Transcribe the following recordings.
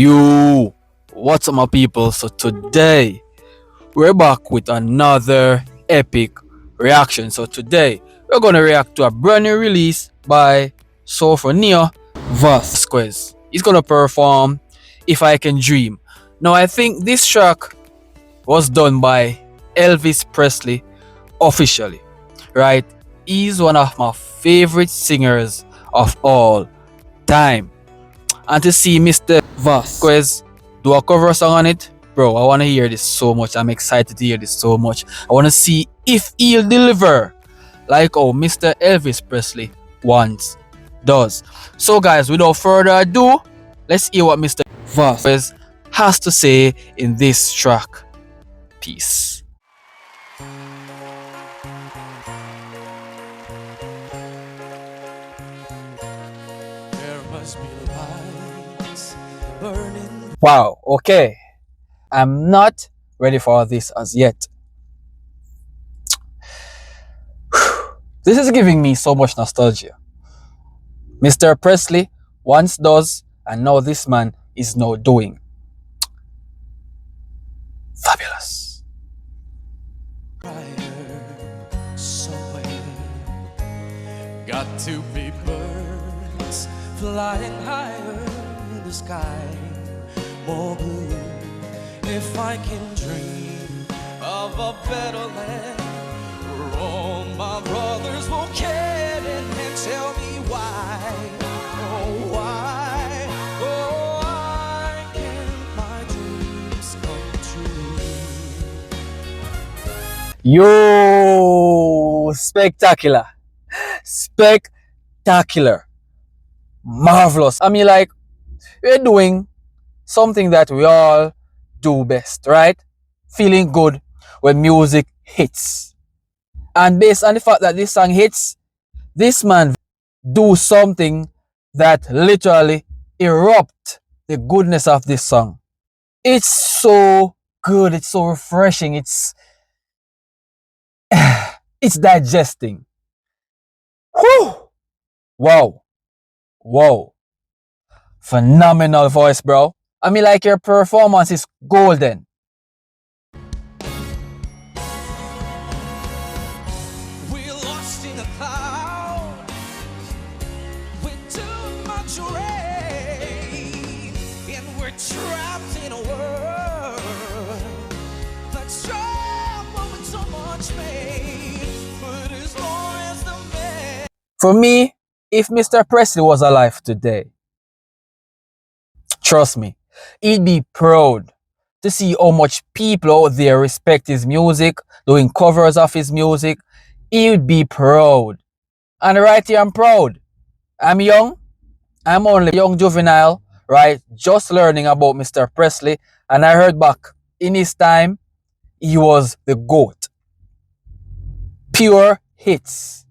Yo, what's up, my people? So today we're back with another epic reaction. So today we're gonna react to a brand new release by Sofronio Vasquez. He's gonna perform "If I Can Dream." Now I think this track was done by Elvis Presley officially, right? He's one of my favorite singers of all time. And to see Mr. Vasquez do a cover song on it, bro, I want to hear this so much. I'm excited to hear this so much. I want to see if he'll deliver like how Mr. Elvis Presley once does. So guys, without further ado, let's hear what Mr. Vasquez has to say in this track. Peace. There must be lights burning. Wow, okay. I'm not ready for this as yet. This is giving me so much nostalgia. Mr. Presley once does, and now this man is now doing. Fabulous. Somewhere got to be birds flying higher in the sky, more blue. If I can dream of a better land where all my brothers will care and tell me why, oh why, oh why can't my dreams come true? Yo, spectacular. Spectacular. Marvelous. I mean, like, we're doing something that we all do best, right? Feeling good when music hits. And based on the fact that this song hits, this man do something that literally erupt the goodness of this song. It's so good, it's so refreshing, it's digesting. Whew! Wow. Wow. Phenomenal voice, bro. I mean, like, your performance is golden. We're lost in a cloud with too much rain, and we're trapped in a world that's troubled with so much pain. But as long as the man For me, if Mr. Presley was alive today, trust me, he'd be proud to see how much people out there respect his music, doing covers of his music. He would be proud. And right here, I'm proud. I'm young. I'm only a young juvenile, right? Just learning about Mr. Presley. And I heard back in his time, he was the GOAT. Pure hits.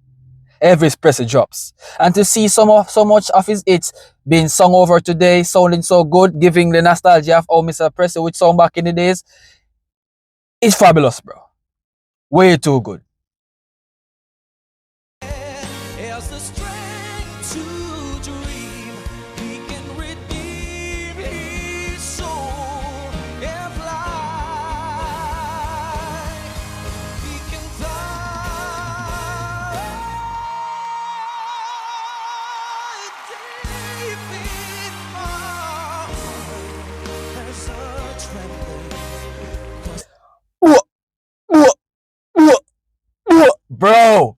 Elvis Presley drops. And to see so much of his hits being sung over today, sounding so good, giving the nostalgia of how Mr. Presley would sound back in the days, it's fabulous, bro. Way too good. has the strength to dream, he can redeem his soul and fly. He can fly deep in my heart. There's a trembling. Bro,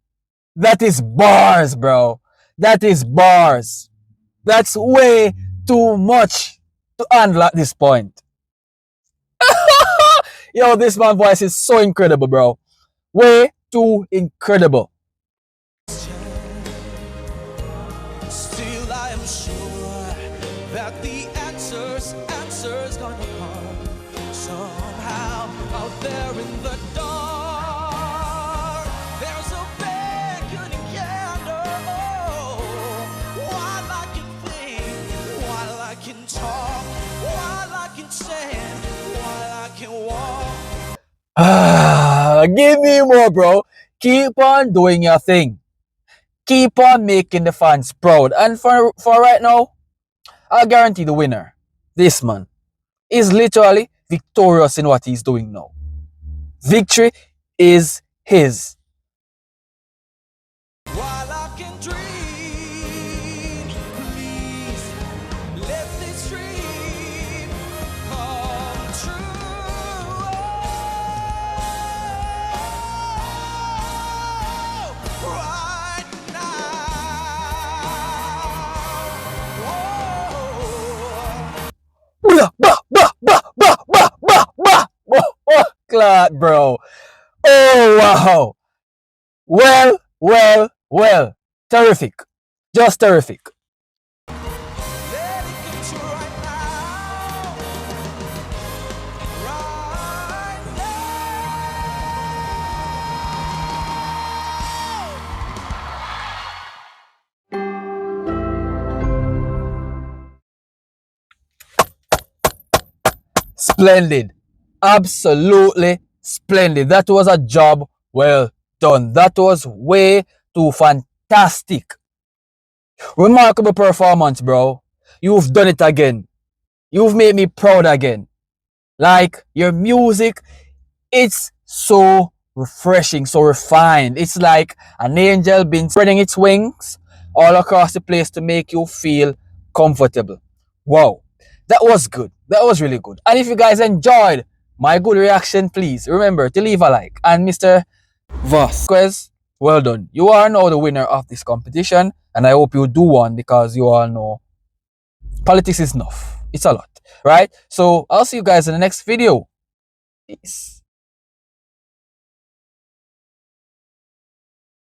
that is bars, bro. That is bars. That's way too much to handle at this point. Yo, this man's voice is so incredible, bro. Way too incredible. Still I am sure that the answer's gonna come somehow out there in the dark. There's a beckoning candle. While I can think, while I can talk, while I can stand, while I can walk. Give me more, bro. Keep on doing your thing. Keep on making the fans proud. And for right now, I'll guarantee the winner. This man is literally victorious in what he's doing now. Victory is his. While I can dream, please let this dream come true. Right now. Bah, bah, bah, bah, bah, bah, bah, bah. Oh, Clark, bro. Oh, wow. Well, well, well. Terrific. Just terrific. Let it come true right now. Right Splendid. Absolutely splendid. That was a job well done. That was way too fantastic. Remarkable performance, bro. You've done it again. You've made me proud again. Like, your music, it's so refreshing, so refined. It's like an angel been spreading its wings all across the place to make you feel comfortable. Wow, that was good. That was really good. And if you guys enjoyed my good reaction, please remember to leave a like. And Mr. Vasquez, well done. You are now the winner of this competition, and I hope you do one because you all know politics is enough. It's a lot, right? So I'll see you guys in the next video. Peace.